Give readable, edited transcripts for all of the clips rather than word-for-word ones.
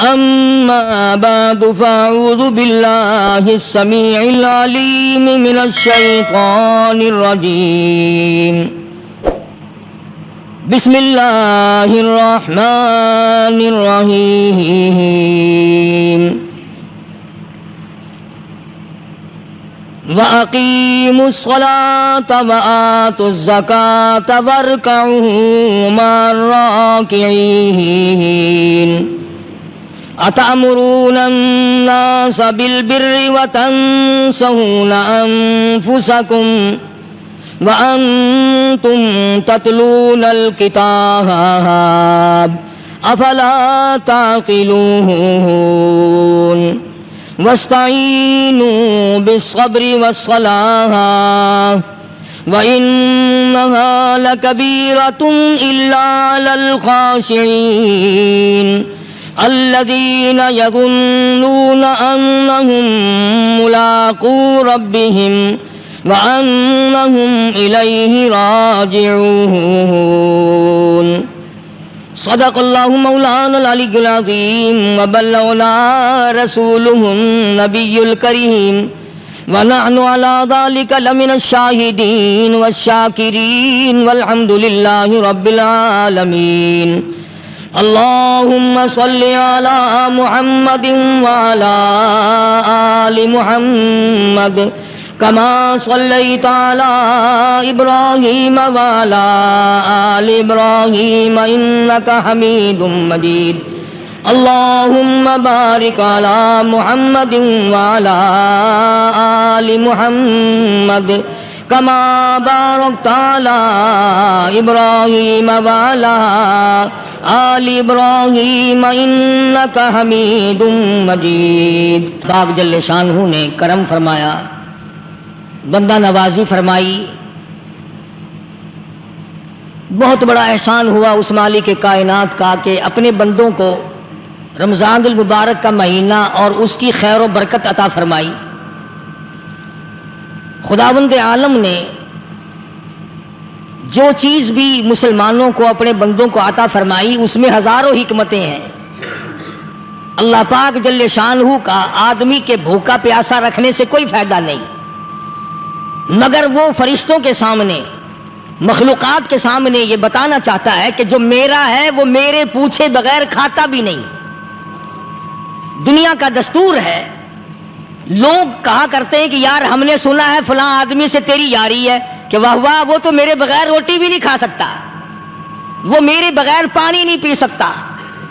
أما بعد فأعوذ بالله السميع العليم من الشيطان الرجيم بسم الله الرحمن الرحيم وأقيموا الصلاة وآتوا الزكاة واركعوا مع الراكعين أتأمرون الناس بالبر وتنسون أنفسكم وأنتم تتلون الكتاب أفلا تعقلون واستعينوا بالصبر والصلاة وإنها لكبيرة إلا على الخاشعين الذين يظنون أنهم ملاقو ربهم وأنهم إليه راجعون صدق الله مولانا العلي العظيم وبلغنا رسوله النبي الكريم ونحن على ذلك لمن الشاهدين والشاكرين والحمد لله رب العالمين اللهم صل على محمد وعلى آل محمد كما صليت على إبراهيم وعلى آل إبراهيم إنك حميد مجيد اللهم بارك على محمد وعلى آل محمد كما باركت على إبراهيم وعلى آل إبراهيم إنك حميد مجيد۔ پاک جل شانہ نے کرم فرمایا، بندہ نوازی فرمائی، بہت بڑا احسان ہوا اس مالک کائنات کا کہ اپنے بندوں کو رمضان المبارک کا مہینہ اور اس کی خیر و برکت عطا فرمائی۔ خداوند عالم نے جو چیز بھی مسلمانوں کو اپنے بندوں کو عطا فرمائی اس میں ہزاروں حکمتیں ہیں۔ اللہ پاک جل شانہ کا آدمی کے بھوکا پیاسا رکھنے سے کوئی فائدہ نہیں، مگر وہ فرشتوں کے سامنے، مخلوقات کے سامنے یہ بتانا چاہتا ہے کہ جو میرا ہے وہ میرے پوچھے بغیر کھاتا بھی نہیں۔ دنیا کا دستور ہے، لوگ کہا کرتے ہیں کہ یار ہم نے سنا ہے فلاں آدمی سے تیری یاری ہے، کہ واہ واہ وہ تو میرے بغیر روٹی بھی نہیں کھا سکتا، وہ میرے بغیر پانی نہیں پی سکتا،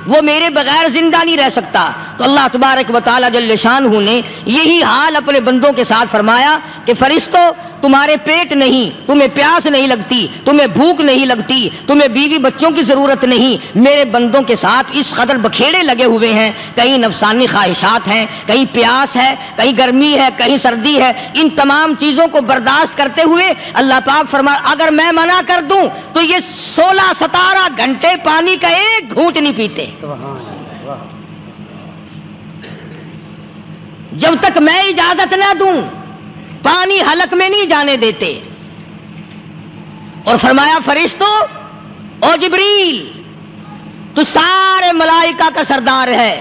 وہ میرے بغیر زندہ نہیں رہ سکتا۔ تو اللہ تبارک و تعالی جل شانہ نے یہی حال اپنے بندوں کے ساتھ فرمایا کہ فرشتوں تمہارے پیٹ نہیں، تمہیں پیاس نہیں لگتی، تمہیں بھوک نہیں لگتی، تمہیں بیوی بچوں کی ضرورت نہیں، میرے بندوں کے ساتھ اس قدر بکھیڑے لگے ہوئے ہیں، کہیں نفسانی خواہشات ہیں، کہیں پیاس ہے، کہیں گرمی ہے، کہیں سردی ہے، ان تمام چیزوں کو برداشت کرتے ہوئے اللہ پاک فرمایا اگر میں منع کر دوں تو یہ 16-17 گھنٹے پانی کا ایک گھونٹ نہیں پیتے، جب تک میں اجازت نہ دوں پانی حلق میں نہیں جانے دیتے۔ اور فرمایا فرشتوں او جبریل تو سارے ملائکہ کا سردار ہے،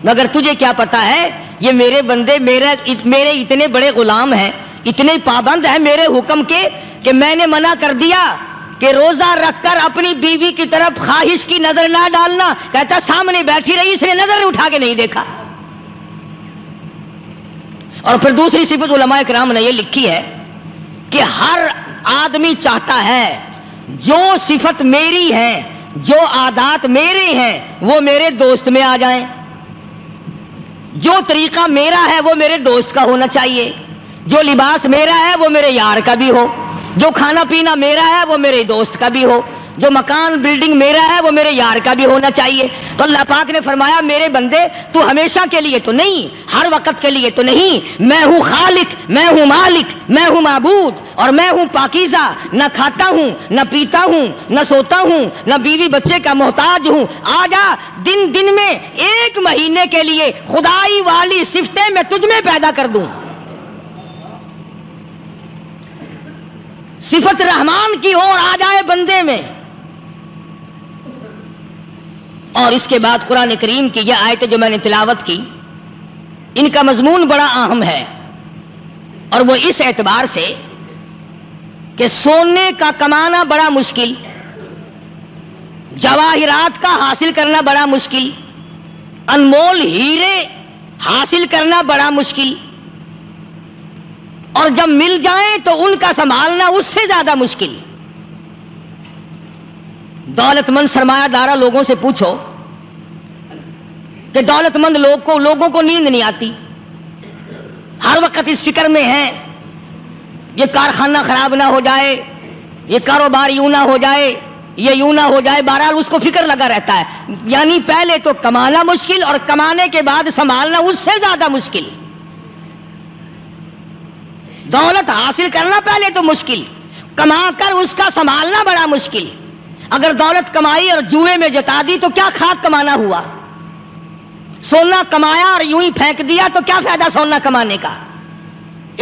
مگر تجھے کیا پتا ہے یہ میرے بندے میرے اتنے بڑے غلام ہیں، اتنے پابند ہیں میرے حکم کے کہ میں نے منع کر دیا کہ روزہ رکھ کر اپنی بیوی کی طرف خواہش کی نظر نہ ڈالنا، کہتا سامنے بیٹھی رہی اس نے نظر اٹھا کے نہیں دیکھا۔ اور پھر دوسری صفت علماء کرام نے یہ لکھی ہے کہ ہر آدمی چاہتا ہے جو صفت میری ہے، جو عادات میرے ہیں وہ میرے دوست میں آ جائیں، جو طریقہ میرا ہے وہ میرے دوست کا ہونا چاہیے، جو لباس میرا ہے وہ میرے یار کا بھی ہو، جو کھانا پینا میرا ہے وہ میرے دوست کا بھی ہو، جو مکان بلڈنگ میرا ہے وہ میرے یار کا بھی ہونا چاہیے۔ تو اللہ پاک نے فرمایا میرے بندے تو ہمیشہ کے لیے تو نہیں، ہر وقت کے لیے تو نہیں، میں ہوں خالق، میں ہوں مالک، میں ہوں معبود، اور میں ہوں پاکیزہ، نہ کھاتا ہوں، نہ پیتا ہوں، نہ سوتا ہوں، نہ بیوی بچے کا محتاج ہوں۔ آجا دن دن میں ایک مہینے کے لیے خدائی والی صفتیں میں تجھ میں پیدا کر دوں، صفت رحمان کی اور آ جائے بندے میں۔ اور اس کے بعد قرآن کریم کی یہ آیتیں جو میں نے تلاوت کی، ان کا مضمون بڑا اہم ہے، اور وہ اس اعتبار سے کہ سونے کا کمانا بڑا مشکل، جواہرات کا حاصل کرنا بڑا مشکل، انمول ہیرے حاصل کرنا بڑا مشکل، اور جب مل جائیں تو ان کا سنبھالنا اس سے زیادہ مشکل۔ دولت مند سرمایہ دارہ لوگوں سے پوچھو کہ دولت مند لوگوں کو نیند نہیں آتی، ہر وقت اس فکر میں ہیں یہ کارخانہ خراب نہ ہو جائے، یہ کاروبار یوں نہ ہو جائے، یہ یوں نہ ہو جائے، بہرحال اس کو فکر لگا رہتا ہے۔ یعنی پہلے تو کمانا مشکل، اور کمانے کے بعد سنبھالنا اس سے زیادہ مشکل۔ دولت حاصل کرنا پہلے تو مشکل، کما کر اس کا سنبھالنا بڑا مشکل۔ اگر دولت کمائی اور جوئے میں جتا دی تو کیا خاک کمانا ہوا؟ سونا کمایا اور یوں ہی پھینک دیا تو کیا فائدہ سونا کمانے کا؟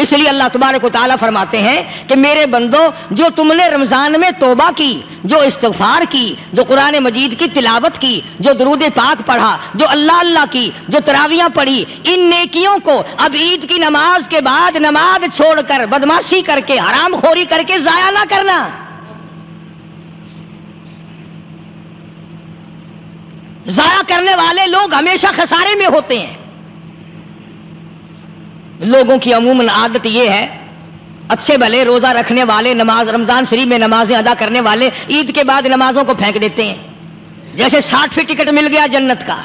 اس لیے اللہ تبارک و تعالیٰ فرماتے ہیں کہ میرے بندو، جو تم نے رمضان میں توبہ کی، جو استغفار کی، جو قرآن مجید کی تلاوت کی، جو درود پاک پڑھا، جو اللہ اللہ کی، جو تراویحاں پڑھی، ان نیکیوں کو اب عید کی نماز کے بعد نماز چھوڑ کر، بدماشی کر کے، حرام خوری کر کے ضائع نہ کرنا۔ ضائع کرنے والے لوگ ہمیشہ خسارے میں ہوتے ہیں۔ لوگوں کی عموماً عادت یہ ہے، اچھے بھلے روزہ رکھنے والے، نماز رمضان شریف میں نمازیں ادا کرنے والے عید کے بعد نمازوں کو پھینک دیتے ہیں، جیسے 60 ٹکٹ مل گیا جنت کا۔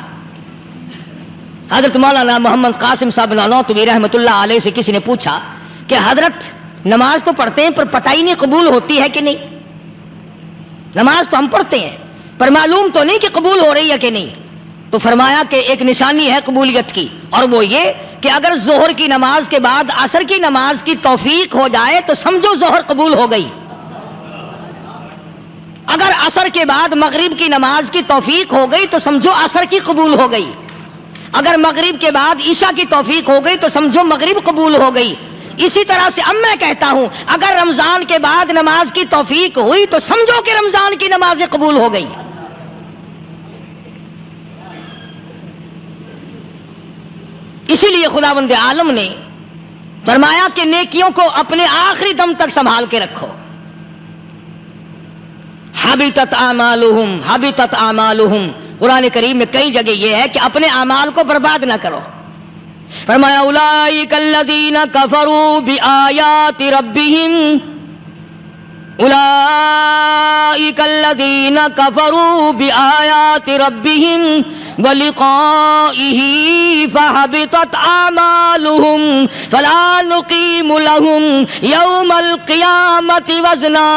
حضرت مولانا محمد قاسم صاحب نانوتوی رحمۃ اللہ علیہ سے کسی نے پوچھا کہ حضرت نماز تو پڑھتے ہیں پر پتہ ہی نہیں قبول ہوتی ہے کہ نہیں، نماز تو ہم پڑھتے ہیں پر معلوم تو نہیں کہ قبول ہو رہی ہے کہ نہیں۔ تو فرمایا کہ ایک نشانی ہے قبولیت کی، اور وہ یہ کہ اگر ظہر کی نماز کے بعد عصر کی نماز کی توفیق ہو جائے تو سمجھو ظہر قبول ہو گئی، اگر عصر کے بعد مغرب کی نماز کی توفیق ہو گئی تو سمجھو عصر کی قبول ہو گئی، اگر مغرب کے بعد عشاء کی توفیق ہو گئی تو سمجھو مغرب قبول ہو گئی۔ اسی طرح سے اب میں کہتا ہوں اگر رمضان کے بعد نماز کی توفیق ہوئی تو سمجھو کہ رمضان کی نمازیں قبول ہو گئی۔ اسی لیے خداوند عالم نے فرمایا کہ نیکیوں کو اپنے آخری دم تک سنبھال کے رکھو۔ حبطت اعمالہم حبطت اعمالہم، قرآن کریم میں کئی جگہ یہ ہے کہ اپنے اعمال کو برباد نہ کرو۔ فرمایا اولئک الذین کفروا بآیات ربہم، اولئک الذین کفروا بآیات ربہم ولقائہ فحبطت اعمالہم فلا نقیم لہم یوم القیامۃ وزنا۔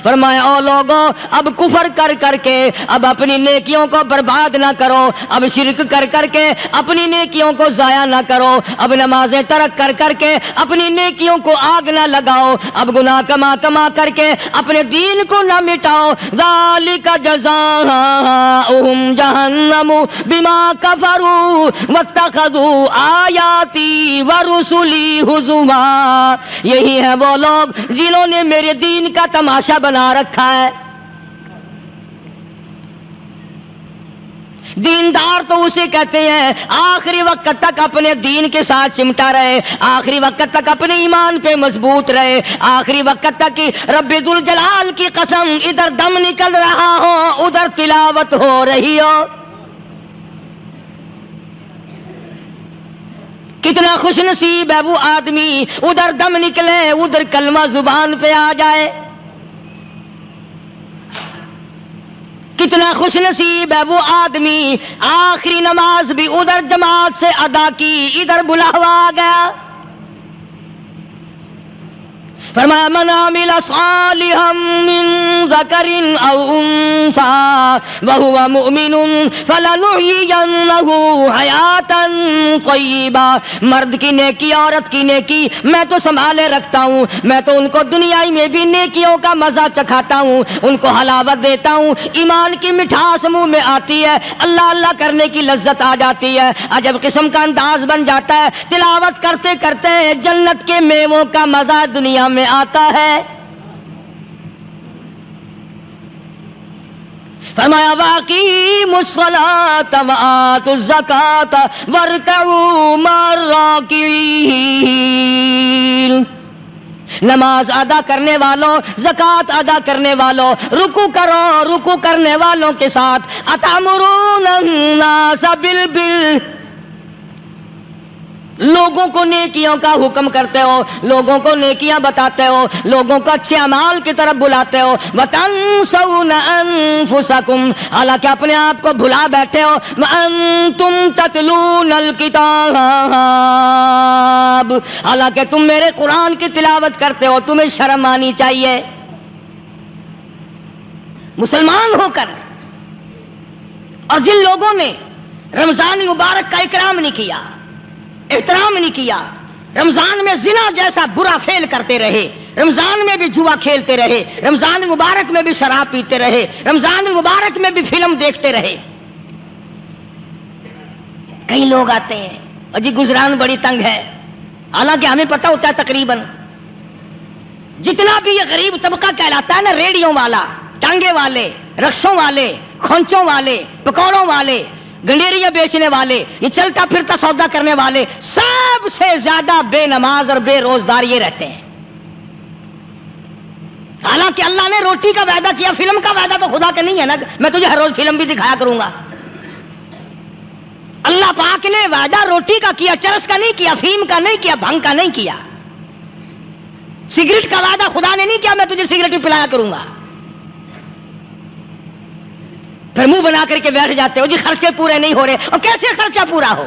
فرمایا او لوگو، اب کفر کر کر کے اب اپنی نیکیوں کو برباد نہ کرو، اب شرک کر کر کے اپنی نیکیوں کو ضائع نہ کرو، اب نمازیں ترک کر کر کے اپنی نیکیوں کو آگ نہ لگاؤ، اب گناہ کما کما کر کے اپنے دین کو نہ مٹاؤ۔ ذالک جزاؤہم جہنم بما کفروا واتخذوا آیاتی ورسلی ہزوا۔ یہی ہے وہ لوگ جنہوں نے میرے دین کا تماشا بنا رکھا ہے۔ دیندار تو اسے کہتے ہیں آخری وقت تک اپنے دین کے ساتھ چمٹا رہے، آخری وقت تک اپنے ایمان پہ مضبوط رہے، آخری وقت تک رب ذوالجلال کی قسم ادھر دم نکل رہا ہو ادھر تلاوت ہو رہی ہو۔ کتنا خوش نصیب ہے وہ آدمی ادھر دم نکلے ادھر کلمہ زبان پہ آ جائے، کتنا خوش نصیب ہے وہ آدمی آخری نماز بھی ادھر جماعت سے ادا کی ادھر بلاوا آ گیا۔ فرمایا من عمل صالحا من ذکر او انثى وهو مؤمن فلنحيينه حیاتا طیبہ۔ مرد کی نیکی عورت کی نیکی میں تو سنبھالے رکھتا ہوں، میں تو ان کو دنیائی میں بھی نیکیوں کا مزہ چکھاتا ہوں، ان کو حلاوت دیتا ہوں، ایمان کی مٹھاس منہ میں آتی ہے، اللہ اللہ کرنے کی لذت آ جاتی ہے، عجب قسم کا انداز بن جاتا ہے، تلاوت کرتے کرتے جنت کے میووں کا مزہ دنیا میں آتا ہے۔ فرمایا وَأَقِیمُوا الصَّلَاةَ وَآتُوا الزَّکَاةَ وَارْکَعُوا مَعَ الرَّاکعِینَ، نماز ادا کرنے والوں، زکوٰۃ ادا کرنے والوں، رکوع کرو، رکوع کرنے والوں کے ساتھ، اَتَأْمُرُونَ النَّاسَ بِالْبِرِّ، لوگوں کو نیکیوں کا حکم کرتے ہو، لوگوں کو نیکیاں بتاتے ہو، لوگوں کو اچھے اعمال کی طرف بلاتے ہو، وَتَنْسَوْنَ أَنفُسَكُمْ، حالانکہ اپنے آپ کو بھلا بیٹھے ہو، وَأَنْتُمْ تَتْلُونَ الْكِتَابَ، حالانکہ تم میرے قرآن کی تلاوت کرتے ہو، تمہیں شرم آنی چاہیے۔ مسلمان ہو کر اور جن لوگوں نے رمضان مبارک کا اکرام نہیں کیا، احترام نہیں کیا، رمضان میں زنا جیسا برا فعل کرتے رہے، رمضان میں بھی جوا کھیلتے رہے، رمضان مبارک میں بھی شراب پیتے رہے، رمضان مبارک میں بھی فلم دیکھتے رہے۔ کئی لوگ آتے ہیں اور جی گزران بڑی تنگ ہے، حالانکہ ہمیں پتہ ہوتا ہے تقریباً جتنا بھی یہ غریب طبقہ کہلاتا ہے نا، ریڑیوں والا، ٹانگے والے، رکشوں والے، کھونچوں والے، پکوڑوں والے، گنڈیریاں بیچنے والے، یہ چلتا پھرتا سودا کرنے والے، سب سے زیادہ بے نماز اور بے روزدار یہ رہتے ہیں۔ حالانکہ اللہ نے روٹی کا وعدہ کیا، فلم کا وعدہ تو خدا کا نہیں ہے نا، میں تجھے ہر روز فلم بھی دکھایا کروں گا۔ اللہ پاک نے وعدہ روٹی کا کیا، چرس کا نہیں کیا، فیم کا نہیں کیا، بھنگ کا نہیں کیا۔ سگریٹ کا وعدہ خدا نے نہیں کیا میں تجھے سگریٹ بھی پلایا کروں گا۔ پھر منہ بنا کر کے بیٹھ جاتے ہو جی خرچے پورے نہیں ہو رہے، اور کیسے خرچہ پورا ہو؟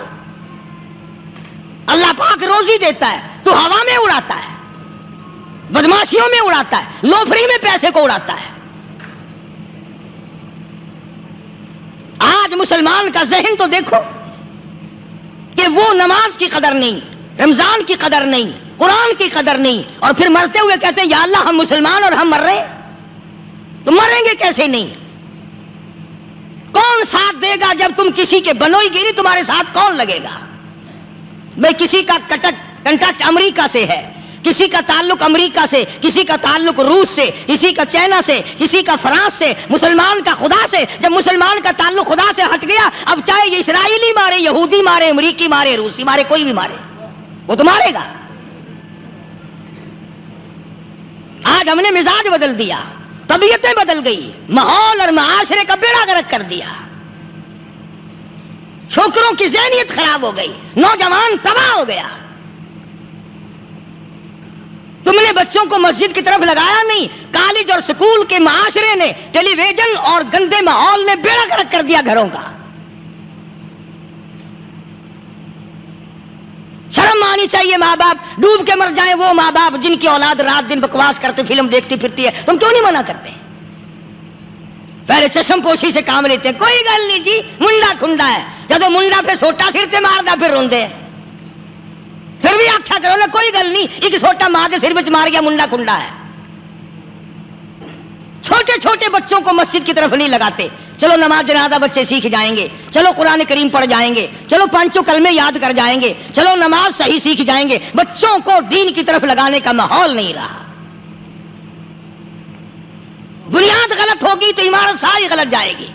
اللہ پاک روزی دیتا ہے، تو ہوا میں اڑاتا ہے، بدماشیوں میں اڑاتا ہے، لوفری میں پیسے کو اڑاتا ہے۔ آج مسلمان کا ذہن تو دیکھو کہ وہ نماز کی قدر نہیں، رمضان کی قدر نہیں، قرآن کی قدر نہیں، اور پھر مرتے ہوئے کہتے ہیں یا اللہ ہم مسلمان اور ہم مر رہے ہیں۔ تو مریں گے کیسے نہیں؟ کون ساتھ دے گا جب تم کسی کے بنوئی گیری، تمہارے ساتھ کون لگے گا؟ بھئی کسی کا کنٹیکٹ امریکہ سے ہے، کسی کا تعلق امریکہ سے، کسی کا تعلق روس سے، کسی کا چائنا سے، کسی کا فرانس سے، مسلمان کا خدا سے۔ جب مسلمان کا تعلق خدا سے ہٹ گیا، اب چاہے یہ اسرائیلی مارے، یہودی مارے، امریکی مارے، روسی مارے، کوئی بھی مارے، وہ تو مارے گا۔ آج ہم نے مزاج بدل دیا، طبیعتیں بدل گئی، ماحول اور معاشرے کا بیڑا غرق کر دیا، چھوکروں کی ذہنیت خراب ہو گئی، نوجوان تباہ ہو گیا۔ تم نے بچوں کو مسجد کی طرف لگایا نہیں، کالج اور سکول کے معاشرے نے، ٹیلی ویژن اور گندے ماحول نے بیڑا غرق کر دیا گھروں کا۔ شرم آنی چاہیے ماں باپ، ڈوب کے مر جائیں وہ ماں باپ جن کی اولاد رات دن بکواس کرتے فلم دیکھتی پھرتی ہے، تم کیوں نہیں منع کرتے؟ پہلے چشم پوشی سے کام لیتے، کوئی گل نہیں جی منڈا کھنڈا ہے، جب منڈا پہ سوٹا سر تے ماردا پھر روندے، پھر بھی آکھا کرو نا کوئی گل نہیں، ایک سوٹا ماں کے سر وچ مار گیا منڈا کھنڈا ہے۔ چھوٹے چھوٹے بچوں کو مسجد کی طرف نہیں لگاتے، چلو نماز جنازہ بچے سیکھ جائیں گے، چلو قرآن کریم پڑھ جائیں گے، چلو پانچوں کلمے یاد کر جائیں گے، چلو نماز صحیح سیکھ جائیں گے۔ بچوں کو دین کی طرف لگانے کا ماحول نہیں رہا۔ بنیاد غلط ہوگی تو عمارت ساری غلط جائے گی۔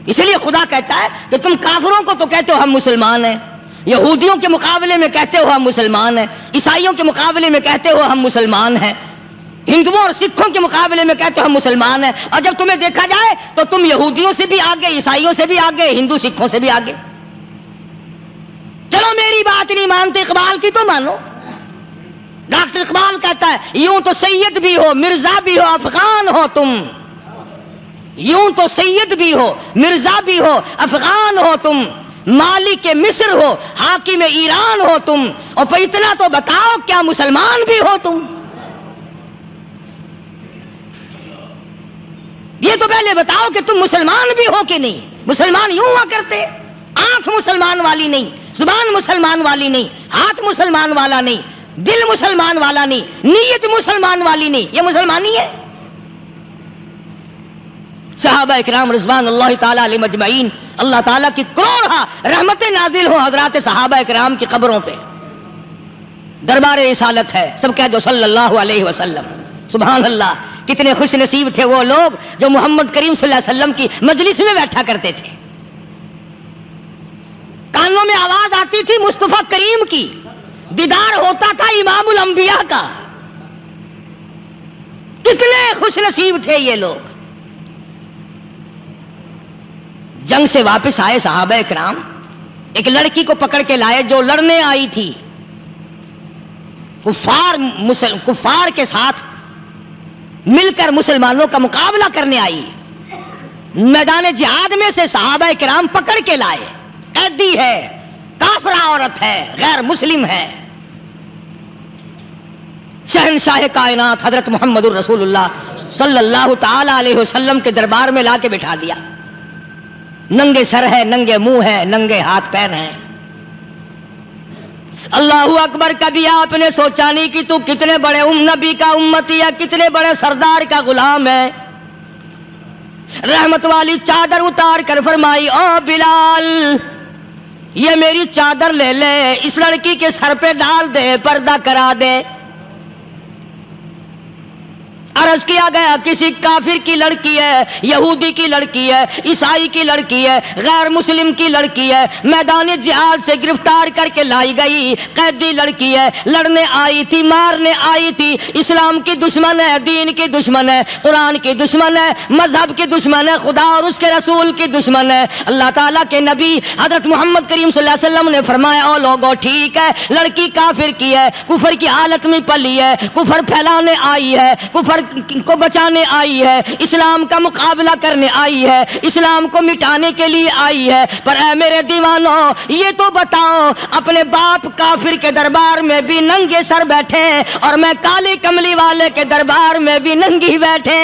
اس لیے خدا کہتا ہے کہ تم کافروں کو تو کہتے ہو ہم مسلمان ہیں، یہودیوں کے مقابلے میں کہتے ہو ہم مسلمان ہیں، عیسائیوں کے مقابلے میں کہتے ہو ہم مسلمان ہیں، ہندوؤں اور سکھوں کے مقابلے میں کہتے ہو ہم مسلمان ہیں، اور جب تمہیں دیکھا جائے تو تم یہودیوں سے بھی آگے، عیسائیوں سے بھی آگے، ہندو سکھوں سے بھی آگے۔ چلو میری بات نہیں مانتے، اقبال کی تو مانو۔ ڈاکٹر اقبال کہتا ہے یوں تو سید بھی ہو، مرزا بھی ہو، افغان ہو تم، یوں تو سید بھی ہو، مرزا بھی ہو، افغان ہو تم، مالک مصر ہو، حاکم ایران ہو تم، اور پھر اتنا تو بتاؤ کیا مسلمان بھی ہو تم؟ یہ تو پہلے بتاؤ کہ تم مسلمان بھی ہو کہ نہیں۔ مسلمان یوں ہوا کرتے، آنکھ مسلمان والی نہیں، زبان مسلمان والی نہیں، ہاتھ مسلمان والا نہیں، دل مسلمان والا نہیں، نیت مسلمان والی نہیں، یہ مسلمانی ہے؟ صحابہ اکرام رضوان اللہ تعالی علیہ مجمعین، اللہ تعالیٰ کی کروڑ رحمتیں نازل ہو حضرات صحابہ اکرام کی قبروں پہ۔ دربار رسالت ہے، سب کہہ دو صلی اللہ علیہ وسلم۔ سبحان اللہ، کتنے خوش نصیب تھے وہ لوگ جو محمد کریم صلی اللہ علیہ وسلم کی مجلس میں بیٹھا کرتے تھے. کانوں میں آواز آتی تھی مصطفیٰ کریم کی، دیدار ہوتا تھا امام الانبیاء کا. کتنے خوش نصیب تھے یہ لوگ. جنگ سے واپس آئے صحابہ کرام، ایک لڑکی کو پکڑ کے لائے جو لڑنے آئی تھی، کفار کے ساتھ مل کر مسلمانوں کا مقابلہ کرنے آئی. میدان جہاد میں سے صحابہ کرام پکڑ کے لائے. قیدی ہے، کافرہ عورت ہے، غیر مسلم ہے. شہنشاہ کائنات حضرت محمد الرسول اللہ صلی اللہ تعالی علیہ وسلم کے دربار میں لا کے بٹھا دیا. ننگے سر ہے، ننگے منہ ہے، ننگے ہاتھ پیر ہیں. اللہ اکبر. کبھی آپ نے سوچا نہیں کہ تو کتنے بڑے نبی کا امتی ہے، کتنے بڑے سردار کا غلام ہے. رحمت والی چادر اتار کر فرمائی، او بلال یہ میری چادر لے لے، اس لڑکی کے سر پہ ڈال دے، پردہ کرا دے. عرض کیا گیا کسی کافر کی لڑکی ہے، یہودی کی لڑکی ہے، عیسائی کی لڑکی ہے، غیر مسلم کی لڑکی ہے، میدان جہاد سے گرفتار کر کے لائی گئی، قیدی لڑکی ہے، لڑنے آئی تھی، مارنے آئی تھی، اسلام کی دشمن ہے، دین کی دشمن ہے، قرآن کی دشمن ہے، مذہب کی دشمن ہے، خدا اور اس کے رسول کی دشمن ہے. اللہ تعالیٰ کے نبی حضرت محمد کریم صلی اللہ علیہ وسلم نے فرمایا، او لوگو ٹھیک ہے لڑکی کافر کی ہے، کفر کی حالت میں پلی ہے، کفر پھیلانے آئی ہے، کفر کو بچانے آئی ہے، اسلام کا مقابلہ کرنے آئی ہے، اسلام کو مٹانے کے لیے آئی ہے. پر اے میرے دیوانوں یہ تو بتاؤ، اپنے باپ کافر کے دربار میں بھی ننگے سر بیٹھے اور میں کالی کملی والے کے دربار میں بھی ننگی بیٹھے.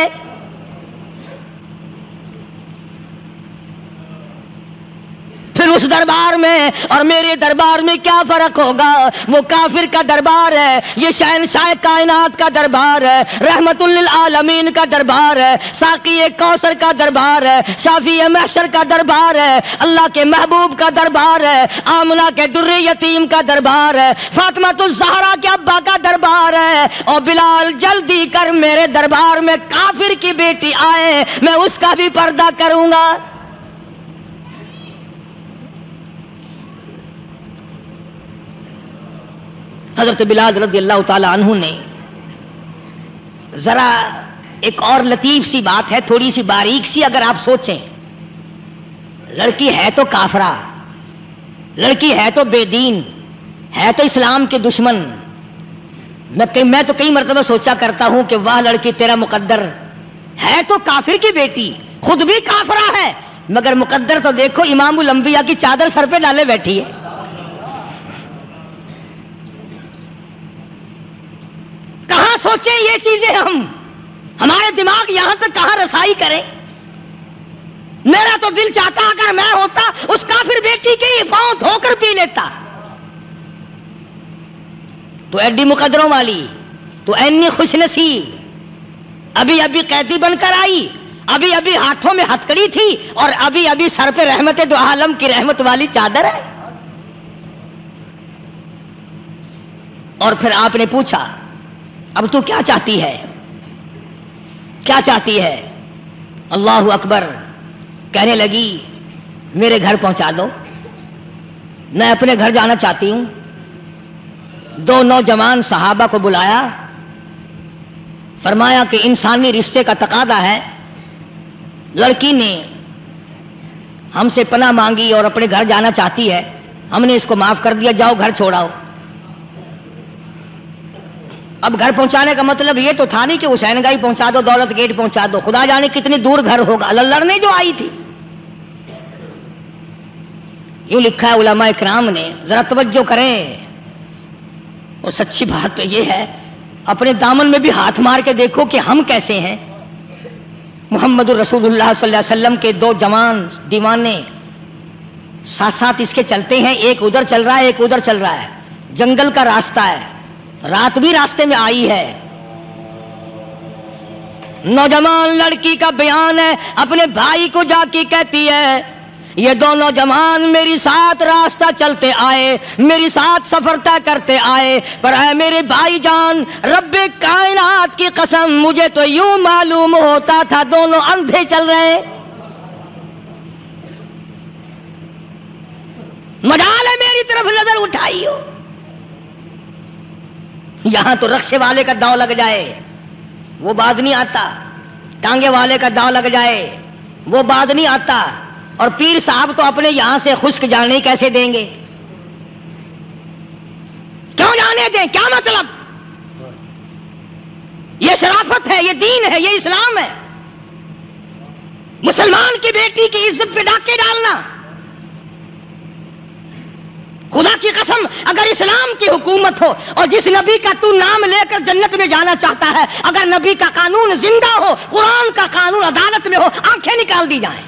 پھر اس دربار میں اور میرے دربار میں کیا فرق ہوگا؟ وہ کافر کا دربار ہے، یہ شہنشاہ کائنات کا دربار ہے، رحمت للعالمین کا دربار ہے، ساقی کوثر کا دربار ہے، شافی محشر کا دربار ہے، اللہ کے محبوب کا دربار ہے، آمنہ کے در یتیم کا دربار ہے، فاطمہ الزہرا کے ابا کا دربار ہے. اور بلال جلدی کر میرے دربار میں کافر کی بیٹی آئے، میں اس کا بھی پردہ کروں گا. حضرت بلال رضی اللہ تعالی عنہ نے ذرا ایک اور لطیف سی بات ہے، تھوڑی سی باریک سی، اگر آپ سوچیں، لڑکی ہے تو کافرہ، لڑکی ہے تو بے دین، ہے تو اسلام کے دشمن. میں تو کئی مرتبہ سوچا کرتا ہوں کہ واہ لڑکی تیرا مقدر، ہے تو کافر کی بیٹی، خود بھی کافرہ ہے، مگر مقدر تو دیکھو امام الانبیاء کی چادر سر پہ ڈالے بیٹھی ہے. کہاں سوچیں یہ چیزیں، ہمارے دماغ یہاں تک کہاں رسائی کرے. میرا تو دل چاہتا اگر میں ہوتا اس کافر بیٹی کے ہی پاؤں دھو کر پی لیتا. تو ایڈی مقدروں والی، تو اینی خوش نصیب، ابھی ابھی قیدی بن کر آئی، ابھی ابھی ہاتھوں میں ہتکڑی تھی اور ابھی ابھی سر پہ رحمت دو عالم کی رحمت والی چادر ہے. اور پھر آپ نے پوچھا اب تو کیا چاہتی ہے، کیا چاہتی ہے؟ اللہ اکبر. کہنے لگی میرے گھر پہنچا دو، میں اپنے گھر جانا چاہتی ہوں. دو نوجوان صحابہ کو بلایا، فرمایا کہ انسانی رشتے کا تقاضا ہے، لڑکی نے ہم سے پناہ مانگی اور اپنے گھر جانا چاہتی ہے، ہم نے اس کو معاف کر دیا، جاؤ گھر چھوڑاؤ. اب گھر پہنچانے کا مطلب یہ تو تھا نہیں کہ حسین گائی پہنچا دو، دولت گیٹ پہنچا دو، خدا جانے کتنی دور گھر ہوگا، لڑنے جو آئی تھی. یوں لکھا ہے علماء اکرام نے، ذرا توجہ کریں. اور سچی بات تو یہ ہے، اپنے دامن میں بھی ہاتھ مار کے دیکھو کہ ہم کیسے ہیں. محمد الرسول اللہ صلی اللہ علیہ وسلم کے دو جوان دیوانے ساتھ ساتھ اس کے چلتے ہیں، ایک ادھر چل رہا ہے ایک ادھر چل رہا ہے، جنگل کا راستہ ہے، رات بھی راستے میں آئی ہے. نوجوان لڑکی کا بیان ہے، اپنے بھائی کو جا کے کہتی ہے یہ دونوں جوان میری ساتھ راستہ چلتے آئے، میری ساتھ سفر طے کرتے آئے، پر اے میرے بھائی جان، رب کائنات کی قسم مجھے تو یوں معلوم ہوتا تھا دونوں اندھے چل رہے۔ مجال ہے میری طرف نظر اٹھائی ہو، یہاں تو رکشے والے کا داؤ لگ جائے وہ بات نہیں آتا، ٹانگے والے کا داؤ لگ جائے وہ بات نہیں آتا، اور پیر صاحب تو اپنے یہاں سے خشک جانے کیسے دیں گے؟ کیوں جانے دیں؟ کیا مطلب؟ یہ شرافت ہے، یہ دین ہے، یہ اسلام ہے۔ مسلمان کی بیٹی کی عزت پہ ڈاکے ڈالنا، خدا کی قسم اگر اسلام کی حکومت ہو اور جس نبی کا تو نام لے کر جنت میں جانا چاہتا ہے، اگر نبی کا قانون زندہ ہو، قرآن کا قانون عدالت میں ہو، آنکھیں نکال دی جائیں۔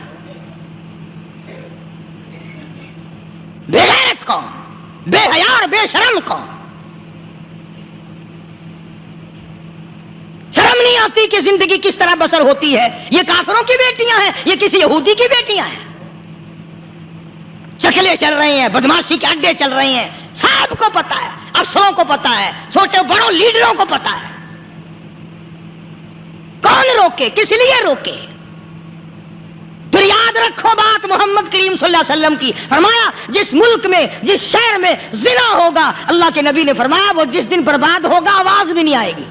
بے غیرت قوم، بے حیا اور بے شرم قوم، شرم نہیں آتی کہ زندگی کس طرح بسر ہوتی ہے۔ یہ کافروں کی بیٹیاں ہیں، یہ کسی یہودی کی بیٹیاں ہیں، چکلے چل رہے ہیں، بدماشی کے اڈے چل رہے ہیں، سب کو پتا ہے، افسروں کو پتا ہے، چھوٹے بڑوں لیڈروں کو پتا ہے۔ کون روکے؟ کس لیے روکے؟ پھر یاد رکھو بات محمد کریم صلی اللہ علیہ وسلم کی، فرمایا جس ملک میں، جس شہر میں زنا ہوگا، اللہ کے نبی نے فرمایا وہ جس دن برباد ہوگا آواز بھی نہیں آئے گی۔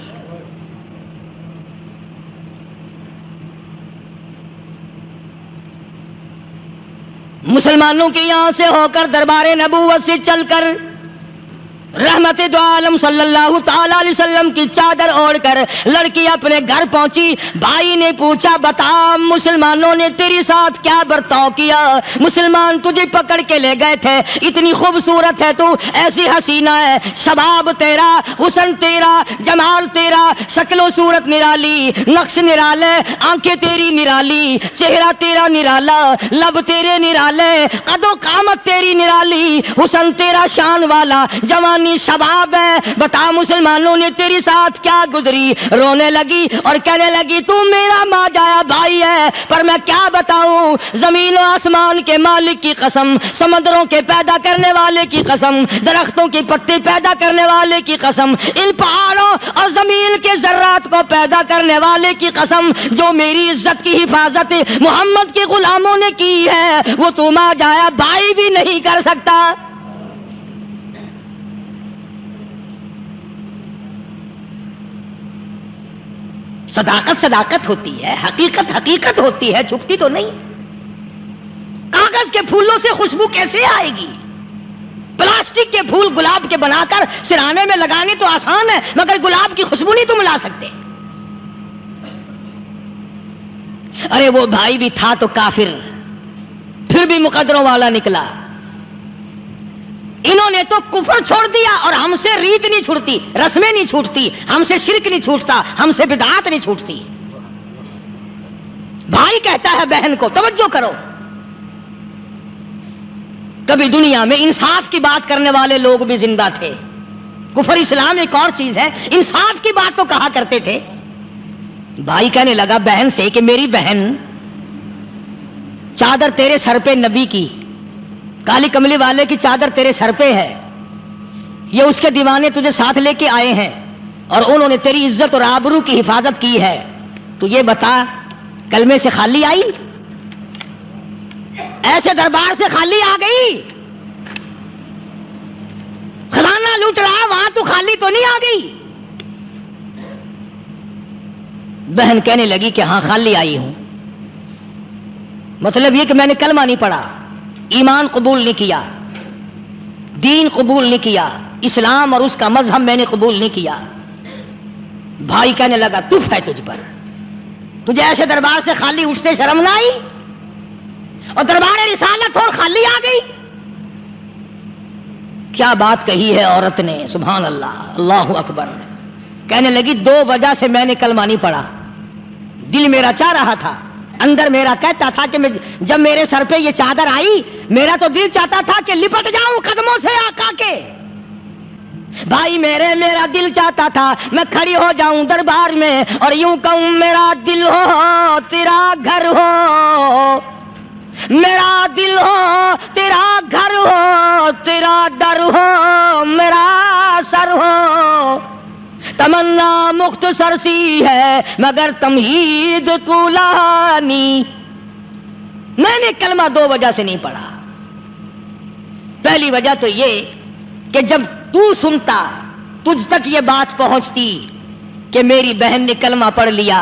مسلمانوں کے یہاں سے ہو کر دربار نبوت سے چل کر رحمت دو عالم صلی اللہ تعالی علیہ وسلم کی چادر اوڑھ کر لڑکی اپنے گھر پہنچی۔ بھائی نے پوچھا بتا مسلمانوں نے تیری ساتھ کیا برتاؤ کیا؟ مسلمان تجھے پکڑ کے لے گئے تھے، اتنی خوبصورت ہے تو، ایسی حسینہ ہے، شباب تیرا، حسن تیرا، جمال تیرا، شکل و صورت نرالی، نقش نرالے، آنکھیں تیری نرالی، چہرہ تیرا نرالا، لب تیرے نرالے، قد و قامت تیری نرالی، حسن تیرا شان والا، جوان شباب ہے، بتا مسلمانوں نے تیری ساتھ کیا گزری؟ رونے لگی اور کہنے لگی تو میرا ماں جایا بھائی ہے، پر میں کیا بتاؤں، زمین و آسمان کے مالک کی قسم، سمندروں کے پیدا کرنے والے کی قسم، درختوں کی پتے پیدا کرنے والے کی قسم، ان پہاڑوں اور زمین کے ذرات کو پیدا کرنے والے کی قسم، جو میری عزت کی حفاظت محمد کے غلاموں نے کی ہے وہ تو ماں جایا بھائی بھی نہیں کر سکتا۔ صداقت صداقت ہوتی ہے، حقیقت حقیقت ہوتی ہے، چھپتی تو نہیں۔ کاغذ کے پھولوں سے خوشبو کیسے آئے گی؟ پلاسٹک کے پھول گلاب کے بنا کر سرانے میں لگانے تو آسان ہے، مگر گلاب کی خوشبو نہیں تم لا سکتے۔ ارے وہ بھائی بھی تھا تو کافر، پھر بھی مقدروں والا نکلا۔ انہوں نے تو کفر چھوڑ دیا اور ہم سے ریت نہیں چھوٹتی، رسمیں نہیں چھوٹتی، ہم سے شرک نہیں چھوٹتا، ہم سے بدعات نہیں چھوٹتی۔ بھائی کہتا ہے بہن کو، توجہ کرو، کبھی دنیا میں انصاف کی بات کرنے والے لوگ بھی زندہ تھے۔ کفر اسلام ایک اور چیز ہے، انصاف کی بات تو کہا کرتے تھے۔ بھائی کہنے لگا بہن سے کہ میری بہن، چادر تیرے سر پہ نبی کی، کالی کملی والے کی چادر تیرے سر پہ ہے، یہ اس کے دیوانے تجھے ساتھ لے کے آئے ہیں اور انہوں نے تیری عزت اور آبرو کی حفاظت کی ہے، تو یہ بتا کلمے سے خالی آئی؟ ایسے دربار سے خالی آ گئی؟ خزانہ لوٹ رہا وہاں تو خالی تو نہیں آ گئی؟ بہن کہنے لگی کہ ہاں خالی آئی ہوں، مطلب یہ کہ میں نے کلمہ نہیں پڑھا، ایمان قبول نہیں کیا، دین قبول نہیں کیا، اسلام اور اس کا مذہب میں نے قبول نہیں کیا۔ بھائی کہنے لگا تف ہے تجھ پر، تجھے ایسے دربار سے خالی اٹھتے شرم نہ آئی؟ اور دربار رسالت اور خالی آ گئی؟ کیا بات کہی ہے عورت نے، سبحان اللہ، اللہ اکبر۔ کہنے لگی 2 وجہ سے میں نے کلمہ نہیں پڑھا، دل میرا چاہ رہا تھا، اندر میرا کہتا تھا کہ جب میرے سر پہ یہ چادر آئی میرا تو دل چاہتا تھا کہ لپٹ جاؤں قدموں سے آقا کے۔ بھائی میرا دل چاہتا تھا میں کھڑی ہو جاؤں دربار میں اور یوں کہوں میرا دل ہو تیرا گھر ہو، میرا دل ہو تیرا گھر ہو، تیرا در ہو میرا سر ہو، تمنا مختصر سی ہے مگر تمہید طولانی۔ میں نے کلمہ دو وجہ سے نہیں پڑھا۔ پہلی وجہ تو یہ کہ جب تو سنتا، تجھ تک یہ بات پہنچتی کہ میری بہن نے کلمہ پڑھ لیا،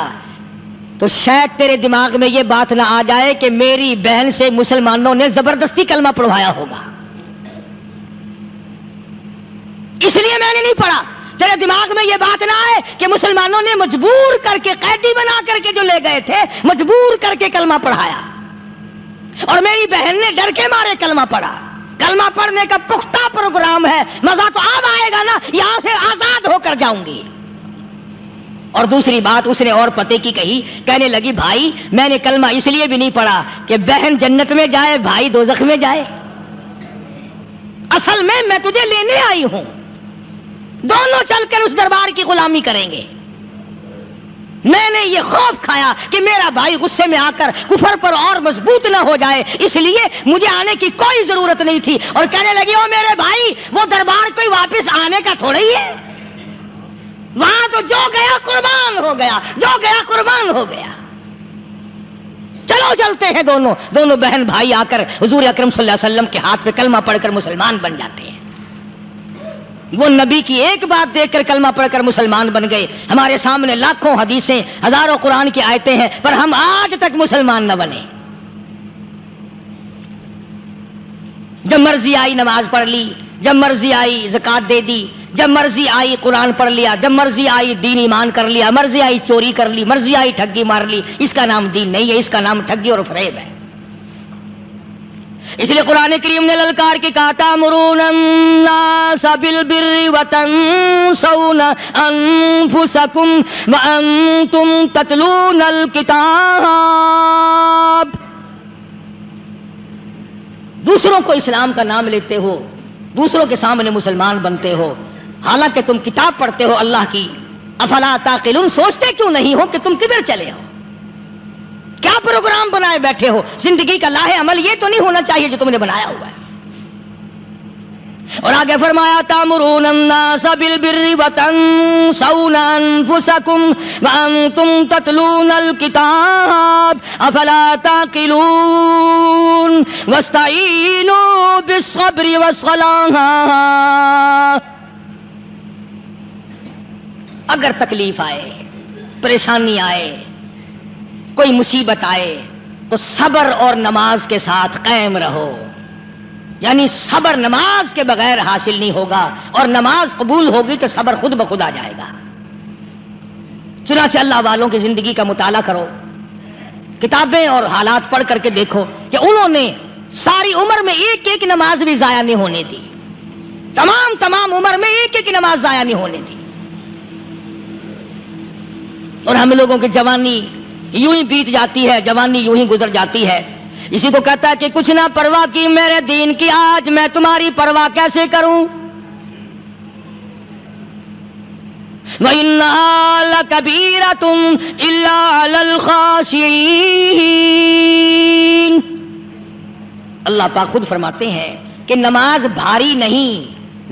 تو شاید تیرے دماغ میں یہ بات نہ آ جائے کہ میری بہن سے مسلمانوں نے زبردستی کلمہ پڑھوایا ہوگا، اس لیے میں نے نہیں پڑھا۔ تیرے دماغ میں یہ بات نہ آئے کہ مسلمانوں نے مجبور کر کے، قیدی بنا کر کے جو لے گئے تھے، مجبور کر کے کلمہ پڑھایا، اور میری بہن نے ڈر کے مارے کلمہ پڑھا۔ کلمہ پڑھنے کا پختہ پروگرام ہے، مزہ تو اب آئے گا نا، یہاں سے آزاد ہو کر جاؤں گی۔ اور دوسری بات اس نے اور پتے کی کہی، کہنے لگی بھائی میں نے کلمہ اس لیے بھی نہیں پڑھا کہ بہن جنت میں جائے بھائی دوزخ میں جائے، اصل میں تجھے لینے آئی ہوں، دونوں چل کر اس دربار کی غلامی کریں گے۔ میں نے یہ خوف کھایا کہ میرا بھائی غصے میں آ کر کفر پر اور مضبوط نہ ہو جائے، اس لیے مجھے آنے کی کوئی ضرورت نہیں تھی۔ اور کہنے لگی او میرے بھائی وہ دربار کوئی واپس آنے کا تھوڑا ہی ہے، وہاں تو جو گیا قربان ہو گیا، جو گیا قربان ہو گیا۔ چلو چلتے ہیں، دونوں بہن بھائی آ کر حضور اکرم صلی اللہ علیہ وسلم کے ہاتھ پہ کلمہ پڑھ کر مسلمان بن جاتے ہیں۔ وہ نبی کی ایک بات دیکھ کر کلمہ پڑھ کر مسلمان بن گئے۔ ہمارے سامنے لاکھوں حدیثیں، ہزاروں قرآن کی آیتیں ہیں، پر ہم آج تک مسلمان نہ بنے۔ جب مرضی آئی نماز پڑھ لی، جب مرضی آئی زکوٰۃ دے دی، جب مرضی آئی قرآن پڑھ لیا، جب مرضی آئی دین ایمان کر لیا، مرضی آئی چوری کر لی، مرضی آئی ٹھگی مار لی۔ اس کا نام دین نہیں ہے، اس کا نام ٹھگی اور فریب ہے۔ اس لیے قرآن کریم نے للکار کے کہا تأمرون الناس بالبر وتنسون انفسکم وانتم تتلون الکتاب۔ دوسروں کو اسلام کا نام لیتے ہو، دوسروں کے سامنے مسلمان بنتے ہو، حالانکہ تم کتاب پڑھتے ہو اللہ کی۔ افلا تعقلون، سوچتے کیوں نہیں ہو کہ تم کدھر چلے ہو؟ کیا پروگرام بنائے بیٹھے ہو؟ زندگی کا لاہ عمل یہ تو نہیں ہونا چاہیے جو تم نے بنایا ہوا ہے۔ اور آگے فرمایا تأمرون الناس بالبر وتنسون انفسکم وانتم تتلون الکتاب افلا تعقلون واستعینوا بالصبر والصلاة۔ اگر تکلیف آئے، پریشانی آئے، کوئی مصیبت آئے تو صبر اور نماز کے ساتھ قائم رہو، یعنی صبر نماز کے بغیر حاصل نہیں ہوگا، اور نماز قبول ہوگی تو صبر خود بخود آ جائے گا۔ چنانچہ اللہ والوں کی زندگی کا مطالعہ کرو، کتابیں اور حالات پڑھ کر کے دیکھو کہ انہوں نے ساری عمر میں ایک ایک نماز بھی ضائع نہیں ہونے دی، تمام عمر میں ایک ایک نماز ضائع نہیں ہونے دی۔ اور ہم لوگوں کی جوانی یوں ہی بیت جاتی ہے، جوانی یوں ہی گزر جاتی ہے۔ اسی کو کہتا ہے کہ کچھ نہ پرواہ کی میرے دین کی، آج میں تمہاری پرواہ کیسے کروں؟ وَإِنَّهَا لَكَبِيرَةٌ إِلَّا عَلَى الْخَاشِعِينَ۔ اللہ پاک خود فرماتے ہیں کہ نماز بھاری نہیں،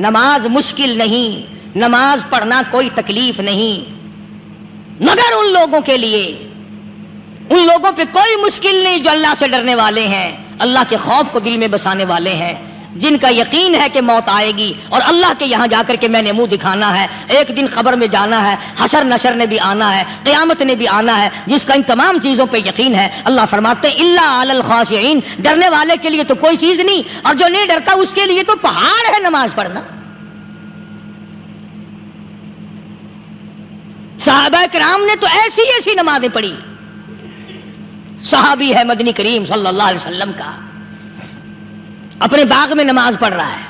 نماز مشکل نہیں، نماز پڑھنا کوئی تکلیف نہیں، مگر ان لوگوں کے لیے، ان لوگوں پہ کوئی مشکل نہیں جو اللہ سے ڈرنے والے ہیں، اللہ کے خوف کو دل میں بسانے والے ہیں، جن کا یقین ہے کہ موت آئے گی اور اللہ کے یہاں جا کر کے میں نے منہ دکھانا ہے، ایک دن خبر میں جانا ہے، حشر نشر نے بھی آنا ہے، قیامت نے بھی آنا ہے، جس کا ان تمام چیزوں پہ یقین ہے۔ اللہ فرماتے ہیں الا علی الخاشعین، ڈرنے والے کے لیے تو کوئی چیز نہیں، اور جو نہیں ڈرتا اس کے لیے تو پہاڑ ہے نماز پڑھنا۔ صحابہ کرام نے تو ایسی ایسی نمازیں پڑھی۔ صحابی ہے مدنی کریم صلی اللہ علیہ وسلم کا، اپنے باغ میں نماز پڑھ رہا ہے،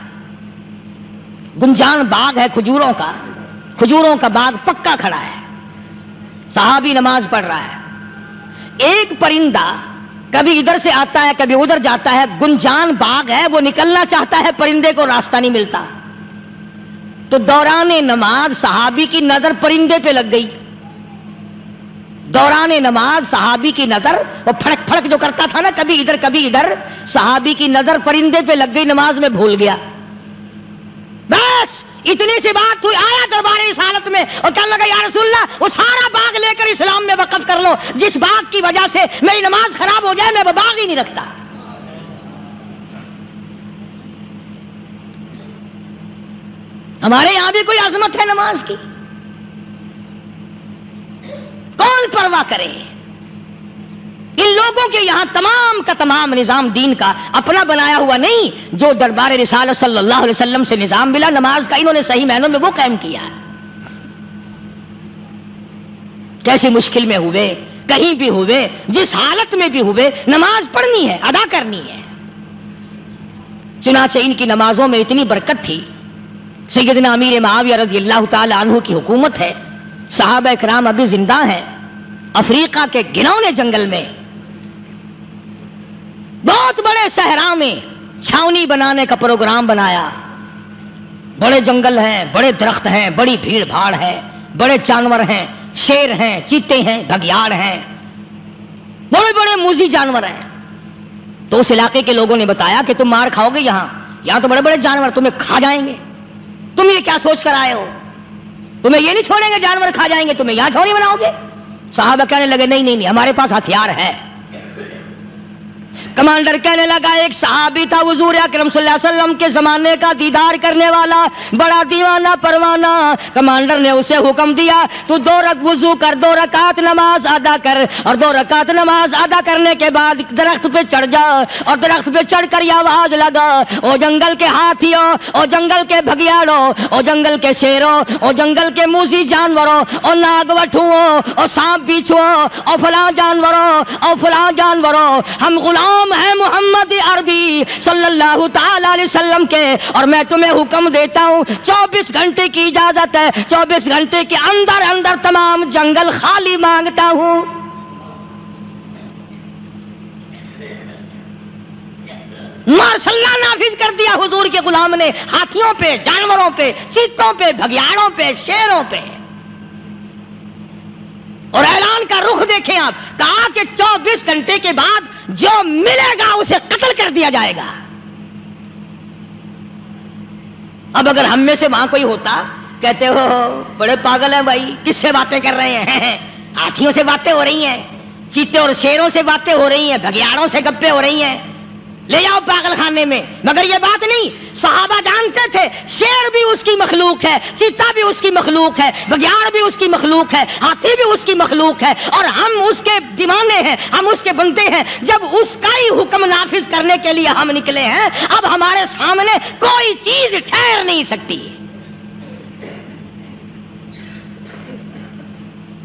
گنجان باغ ہے کھجوروں کا باغ پکا کھڑا ہے، صحابی نماز پڑھ رہا ہے۔ ایک پرندہ کبھی ادھر سے آتا ہے کبھی ادھر جاتا ہے، گنجان باغ ہے، وہ نکلنا چاہتا ہے، پرندے کو راستہ نہیں ملتا، تو دوران نماز صحابی کی نظر پرندے پہ لگ گئی۔ دوران نماز صحابی کی نظر، وہ پھڑک پھڑک جو کرتا تھا نا، کبھی ادھر کبھی ادھر، صحابی کی نظر پرندے پہ لگ گئی، نماز میں بھول گیا. بس اتنی سی بات ہوئی، آیا دربار رسالت میں اور کہنے لگا یا رسول اللہ وہ سارا باغ لے کر اسلام میں وقف کر لو، جس باغ کی وجہ سے میری نماز خراب ہو جائے میں وہ باغ ہی نہیں رکھتا. ہمارے یہاں بھی کوئی عظمت ہے نماز کی؟ کون پرواہ کرے؟ ان لوگوں کے یہاں تمام کا تمام نظام دین کا اپنا بنایا ہوا نہیں، جو دربار رسالت صلی اللہ علیہ وسلم سے نظام ملا نماز کا، انہوں نے صحیح معنوں میں وہ قائم کیا ہے. کیسی مشکل میں ہوئے، کہیں بھی ہوئے، جس حالت میں بھی ہوئے، نماز پڑھنی ہے، ادا کرنی ہے. چنانچہ ان کی نمازوں میں اتنی برکت تھی. سیدنا امیر معاویہ رضی اللہ تعالی عنہ کی حکومت ہے، صحابہ کرام ابھی زندہ ہیں. افریقہ کے گھنونے جنگل میں، بہت بڑے صحرا میں چھاونی بنانے کا پروگرام بنایا. بڑے جنگل ہیں، بڑے درخت ہیں، بڑی بھیڑ بھاڑ ہے، بڑے جانور ہیں، شیر ہیں، چیتے ہیں، بھگیاڑ ہیں، بڑے بڑے موذی جانور ہیں. تو اس علاقے کے لوگوں نے بتایا کہ تم مار کھاؤ گے، یہاں تو بڑے بڑے جانور تمہیں کھا جائیں گے. تم یہ کیا سوچ کر آئے ہو؟ تمہیں یہ نہیں چھوڑیں گے، جانور کھا جائیں گے، تمہیں یہاں چھوڑی بناؤ گے؟ صحابہ کہنے لگے نہیں ہمارے پاس ہتھیار ہے. کمانڈر کہنے لگا، ایک صحابی تھا حضور اکرم صلی اللہ علیہ وسلم کے زمانے کا دیدار کرنے والا، بڑا دیوانہ پروانہ. کمانڈر نے اسے حکم دیا تو 2 رکعت وضو کر، 2 رکعت نماز ادا کر، اور 2 رکعت نماز ادا کرنے کے بعد درخت پہ چڑھ جا، اور درخت پہ چڑھ کر یہ آواز لگا، او جنگل کے ہاتھیوں، او جنگل کے بھگیاڑوں، او جنگل کے شیروں، او جنگل کے موذی جانوروں، او ناگ وٹھوؤں، او سانپ بیچھوؤں، او فلاں جانوروں، او فلاں جانوروں، ہم غلام ہے محمد عربی صلی اللہ تعالی علیہ وسلم کے، اور میں تمہیں حکم دیتا ہوں 24 گھنٹے کی اجازت ہے، 24 گھنٹے کے اندر اندر تمام جنگل خالی مانگتا ہوں. ماشاء اللہ نافذ کر دیا حضور کے غلام نے، ہاتھیوں پہ، جانوروں پہ، چیتوں پہ، بھگیاڑوں پہ، شیروں پہ. اور اعلان کا رخ دیکھیں آپ، کہا کہ 24 گھنٹے کے بعد جو ملے گا اسے قتل کر دیا جائے گا. اب اگر ہم میں سے وہاں کوئی ہوتا، کہتے ہو بڑے پاگل ہیں بھائی، کس سے باتیں کر رہے ہیں؟ ہاتھیوں سے باتیں ہو رہی ہیں، چیتے اور شیروں سے باتیں ہو رہی ہیں، بھگیاڑوں سے گپیں ہو رہی ہیں، لے جاؤ پاگل خانے میں. مگر یہ بات نہیں، صحابہ جانتے تھے شیر بھی اس کی مخلوق ہے، چیتا بھی اس کی مخلوق ہے، بگیاڑ بھی اس کی مخلوق ہے، ہاتھی بھی اس کی مخلوق ہے، اور ہم اس کے دیوانے ہیں، ہم اس کے بندے ہیں. جب اس کا ہی حکم نافذ کرنے کے لیے ہم نکلے ہیں، اب ہمارے سامنے کوئی چیز ٹھہر نہیں سکتی.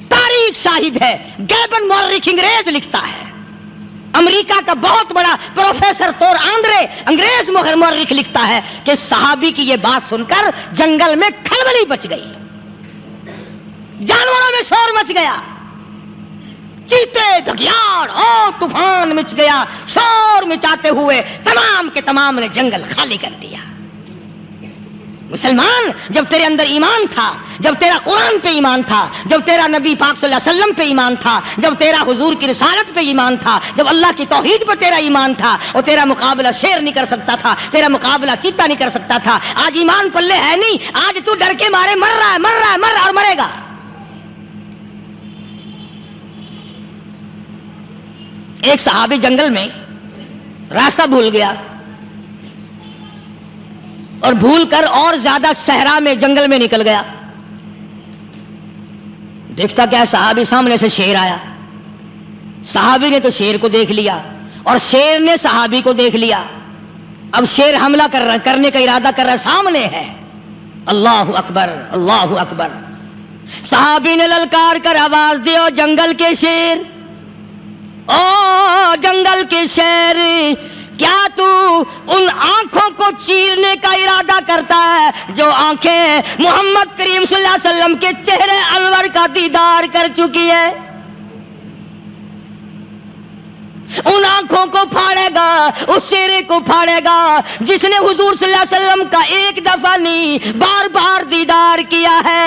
تاریخ شاہد ہے، گیبن مورخ انگریز لکھتا ہے، امریکہ کا بہت بڑا پروفیسر تور آندرے انگریز مورخ لکھتا ہے کہ صحابی کی یہ بات سن کر جنگل میں کھلبلی مچ گئی، جانوروں میں شور مچ گیا، چیتے، بھگیاڑ، طوفان مچ گیا. شور مچاتے ہوئے تمام کے تمام نے جنگل خالی کر دیا. مسلمان، جب تیرے اندر ایمان تھا، جب تیرا قرآن پہ ایمان تھا، جب تیرا نبی پاک صلی اللہ علیہ وسلم پہ ایمان تھا، جب تیرا حضور کی رسالت پہ ایمان تھا، جب اللہ کی توحید پہ تیرا ایمان تھا، اور تیرا مقابلہ شیر نہیں کر سکتا تھا، تیرا مقابلہ چیتا نہیں کر سکتا تھا. آج ایمان پلے ہے نہیں، آج تو ڈر کے مارے مر رہا ہے اور مرے گا. ایک صحابی جنگل میں راستہ بھول گیا، اور بھول کر اور زیادہ صحرا میں جنگل میں نکل گیا. دیکھتا کیا صحابی سامنے سے شیر آیا. صحابی نے تو شیر کو دیکھ لیا اور شیر نے صحابی کو دیکھ لیا. اب شیر حملہ کرنے کا ارادہ کر رہا، سامنے ہے. اللہ اکبر، اللہ اکبر. صحابی نے للکار کر آواز دی، او جنگل کے شیر، او جنگل کے شیر، کیا تو ان آنکھوں کو چیرنے کا ارادہ کرتا ہے جو آنکھیں محمد کریم صلی اللہ علیہ وسلم کے چہرے انور کا دیدار کر چکی ہے؟ ان آنکھوں کو پھاڑے گا، اس چہرے کو پھاڑے گا جس نے حضور صلی اللہ علیہ وسلم کا ایک دفعہ نہیں بار بار دیدار کیا ہے.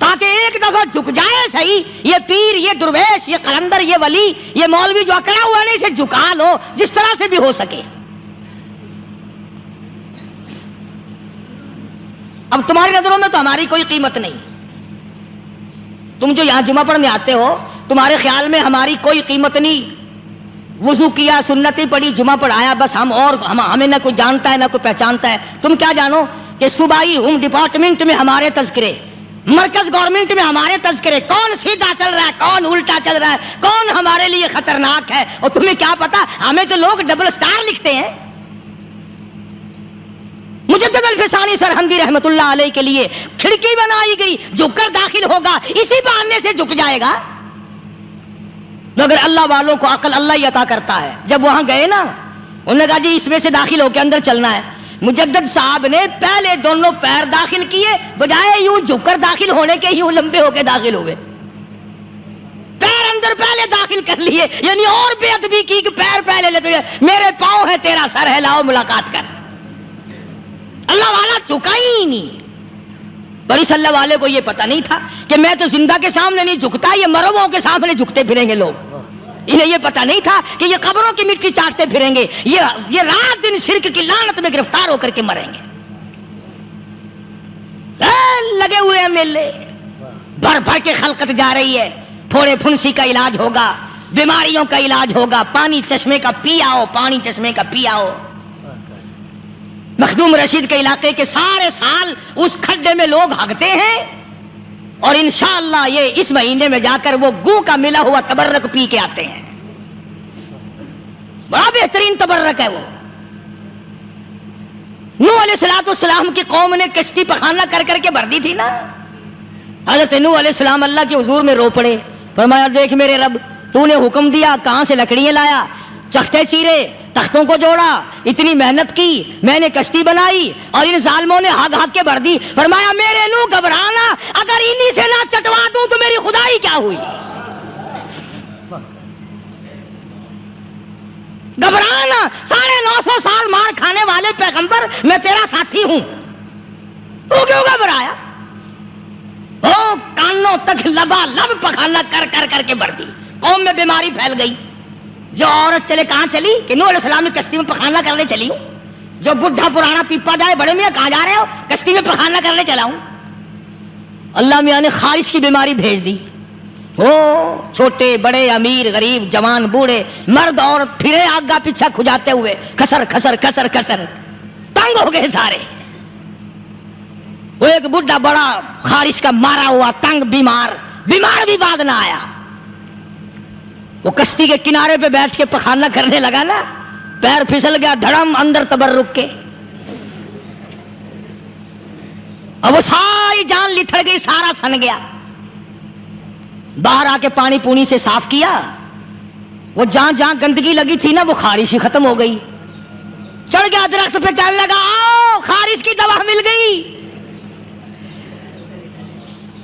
تاکہ ایک دفعہ جھک جائے صحیح، یہ پیر، یہ درویش، یہ قلندر، یہ ولی، یہ مولوی جو اکڑا ہوا نہیں، اسے جھکا لو جس طرح سے بھی ہو سکے۔ اب تمہاری نظروں میں تو ہماری کوئی قیمت نہیں، تم جو یہاں جمعہ پڑھنے آتے ہو تمہارے خیال میں ہماری کوئی قیمت نہیں، وضو کیا، سنتیں پڑھی، جمعہ پڑھایا، بس ہمیں نہ کوئی جانتا ہے نہ کوئی پہچانتا ہے۔ تم کیا جانو کہ صوبائی ہوم ڈپارٹمنٹ میں ہمارے تذکرے، مرکز گورنمنٹ میں ہمارے تذکرے، کون سیدھا چل رہا ہے کون الٹا چل رہا ہے، کون ہمارے لیے خطرناک ہے، اور تمہیں کیا پتا، ہمیں تو لوگ ڈبل سٹار لکھتے ہیں۔ مجدد الفسانی سرہندی رحمت اللہ علیہ کے لیے کھڑکی بنائی گئی، جھک کر داخل ہوگا، اسی بہانے سے جھک جائے گا۔ مگر اللہ والوں کو عقل اللہ ہی عطا کرتا ہے۔ جب وہاں گئے نا، انہوں نے کہا جی اس میں سے داخل ہو کے اندر چلنا ہے۔ مجدد صاحب نے پہلے دونوں پیر داخل کیے، بجائے یوں جھک کر داخل ہونے کے یوں لمبے ہو کے داخل ہوئے، پیر اندر پہلے داخل کر لیے، یعنی اور بے ادبی کی کہ پیر پہلے لیتے ہوئے، میرے پاؤں ہے تیرا سر ہے، لاؤ ملاقات کر۔ اللہ والا جھکا ہی نہیں۔ پر اس اللہ والے کو یہ پتہ نہیں تھا کہ میں تو زندہ کے سامنے نہیں جھکتا، یہ مرووں کے سامنے جھکتے پھریں گے لوگ۔ انہیں یہ پتہ نہیں تھا کہ یہ قبروں کی مٹی چاٹتے پھریں گے، یہ رات دن شرک کی لعنت میں گرفتار ہو کر کے مریں گے۔ لگے ہوئے ہیں میلے، بھر بھر کے خلقت جا رہی ہے، پھوڑے پھنسی کا علاج ہوگا، بیماریوں کا علاج ہوگا، پانی چشمے کا پی آؤ، پانی چشمے کا پی آؤ۔ مخدوم رشید کے علاقے کے سارے سال اس کھڈے میں لوگ ہگتے ہیں، اور انشاءاللہ یہ اس مہینے میں جا کر وہ گو کا ملا ہوا تبرک پی کے آتے ہیں۔ بڑا بہترین تبرک ہے وہ۔ نوح علیہ السلام کی قوم نے کشتی پخانہ کر کر کے بھر دی تھی نا، حضرت نوح علیہ السلام اللہ کے حضور میں رو پڑے، فرمایا دیکھ میرے رب، تو نے حکم دیا، کہاں سے لکڑیاں لایا، چختے چیرے، تختوں کو جوڑا، اتنی محنت کی، میں نے کشتی بنائی اور ان ظالموں نے ہگ ہگ کے بھر دی۔ فرمایا میرے نو گھبرانا، اگر انہی سے نہ چٹوا دوں تو میری خدائی کیا ہوئی۔ گھبرانا، 950 سال مار کھانے والے پیغمبر، میں تیرا ساتھی ہوں، تو کیوں گھبرایا؟ او کانوں تک لبا لب پخانا کر کر کر کے بھر دی۔ قوم میں بیماری پھیل گئی۔ جو عورت چلے کہاں چلی کہ نوح علیہ السلام نے کشتی میں پخانہ کرنے چلی ہوں۔ جو بڈھا پرانا پیپا جائے، بڑے میاں کہاں جا رہے ہو؟ کشتی میں پخانہ کرنے چلا ہوں۔ اللہ میاں نے خارش کی بیماری بھیج دی۔ وہ چھوٹے بڑے، امیر غریب، جوان بوڑھے، مرد عورت پھرے آگا پیچھا کھجاتے ہوئے، کسر کسر کسر کسر، تنگ ہو گئے سارے۔ وہ ایک بڈھا بڑا خارش کا مارا ہوا تنگ بیمار بھی بعد نہ آیا۔ وہ کشتی کے کنارے پہ بیٹھ کے پخانہ کرنے لگا نا، پیر پھسل گیا دھڑم اندر تبرک کے، اب وہ ساری جان لتھڑ گئی، سارا سن گیا۔ باہر آ کے پانی پونی سے صاف کیا، وہ جہاں جہاں گندگی لگی تھی نا وہ خارش ہی ختم ہو گئی۔ چڑھ گیا درخت پہ، کہنے لگا آؤ خارش کی دوا مل گئی،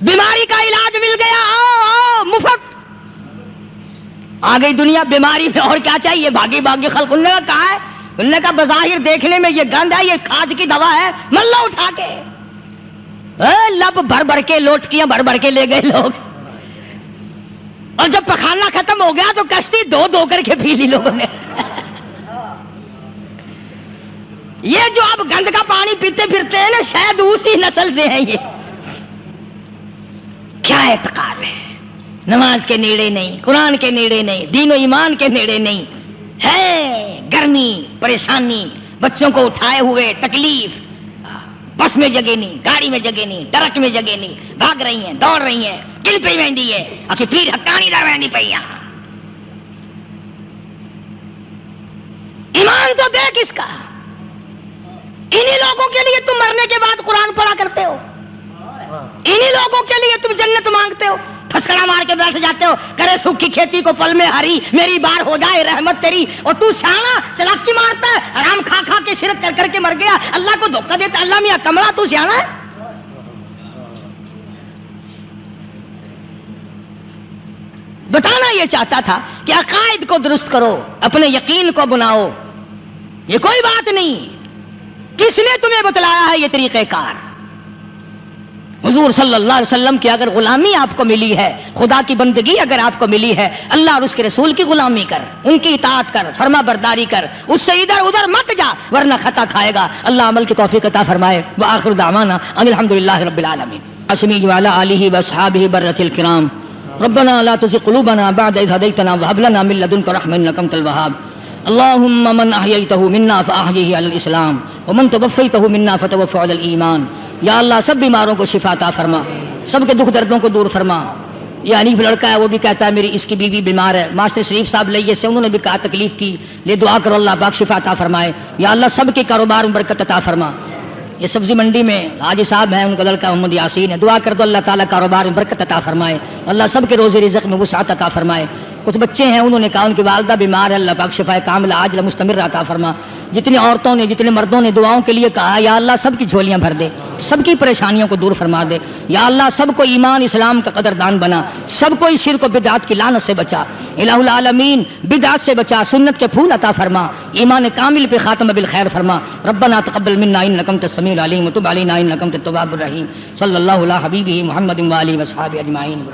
بیماری کا علاج مل گیا، آؤ آؤ مفت۔ آ گئی دنیا بیماری میں، اور کیا چاہیے؟ بھاگی بھاگی خلق۔ انہوں نے کہا ہے، انہوں نے کہا بظاہر دیکھنے میں یہ گند ہے، یہ کھاج کی دوا ہے، ملہ اٹھا کے لب بھر بھر کے، لوٹکیاں بھر بھر کے لے گئے لوگ۔ اور جب پخانہ ختم ہو گیا تو کشتی دو کر کے پی لی لوگوں نے۔ یہ جو اب گند کا پانی پیتے پھرتے ہیں نا، شاید اسی نسل سے ہیں یہ۔ کیا اعتقاد ہے؟ نماز کے نیڑے نہیں، قرآن کے نیڑے نہیں، دین و ایمان کے نیڑے نہیں، ہے گرمی، پریشانی، بچوں کو اٹھائے ہوئے تکلیف، بس میں جگہ نہیں، گاڑی میں جگہ نہیں، ٹرک میں جگہ نہیں، بھاگ رہی ہیں، دوڑ رہی ہیں، کل پہ وینڈی ہے، آخر پیر حقانی دا وینڈی پہ یہاں۔ ایمان تو دیکھ اس کا، انہی لوگوں کے لیے تم مرنے کے بعد قرآن پڑھا کرتے ہو، انہی لوگوں کے لیے تم جنت مانگتے ہو، پھسکڑا مار کے بیٹھ جاتے ہو، کرے سوکھی کھیتی کو پل میں ہری، میری بار ہو جائے رحمت تیری، اور تو سیانا چلاکی مارتا ہے، حرام کھا کھا کے شرک کر کر کے مر گیا، اللہ کو دھوکہ دیتا، اللہ میاں کملا تو سیانا ہے۔ بتانا یہ چاہتا تھا کہ عقائد کو درست کرو، اپنے یقین کو بناؤ، یہ کوئی بات نہیں۔ کس نے تمہیں بتلایا ہے یہ طریقہ کار؟ حضور صلی اللہ علیہ وسلم کی اگر غلامی آپ کو ملی ہے، خدا کی بندگی اگر آپ کو ملی ہے، اللہ اور اس کے رسول کی غلامی کر، ان کی اطاعت کر، فرما برداری کر، اس سے ادھر ادھر مت جا ورنہ خطا کھائے گا۔ اللہ عمل کی توفیق عطا فرمائے۔ وآخر دعوانا ان الحمدللہ رب العالمین۔ اسمی وعلی آلہ واصحابہ برۃ الکرام، ربنا لا تزغ قلوبنا بعد إذ هديتنا وهب لنا من لدنك رحمة إنك أنت الوهاب۔ اللهم من أحييته منا فأحيه على الإسلام ومن توفيته منا فتوفه على الإيمان۔ یا اللہ سب بیماروں کو شفا عطا فرما، سب کے دکھ دردوں کو دور فرما۔ یہ حنیف لڑکا ہے، وہ بھی کہتا ہے میری اس کی بیوی بیمار ہے، ماسٹر شریف صاحب لئیے سے انہوں نے بھی کہا تکلیف کی، لے دعا کرو اللہ پاک شفا عطا فرمائے۔ یا اللہ سب کے کاروبار میں برکت عطا فرما۔ یہ سبزی منڈی میں حاجی صاحب ہیں، ان کا لڑکا محمد یاسین ہے، دعا کر دو اللہ تعالیٰ کاروبار میں برکت عطا فرمائے، اللہ سب کے روزی رزق میں وسعت عطا فرمائے۔ کچھ بچے ہیں، انہوں نے کہا ان کی والدہ بیمار ہے، اللہ پاک شفا کاملہ عاجلہ مستمر عطا فرما۔ جتنی عورتوں نے جتنے مردوں نے دعاؤں کے لیے کہا، یا اللہ سب کی جھولیاں بھر دے، سب کی پریشانیوں کو دور فرما دے۔ یا اللہ سب کو ایمان اسلام کا قدردان بنا، سب کو اس شرک و بدعت کی لعنت سے بچا، الہ العالمین بدعت سے بچا، سنت کے پھول عطا فرما، ایمان کامل پہ خاتمہ بالخیر فرما۔ ربنا تقبل منا انک انت السمیع العلیم وتب علینا انک انت التواب الرحیم۔ صلی اللہ علی حبیبہ محمد و آلہ و صحبہ اجمعین۔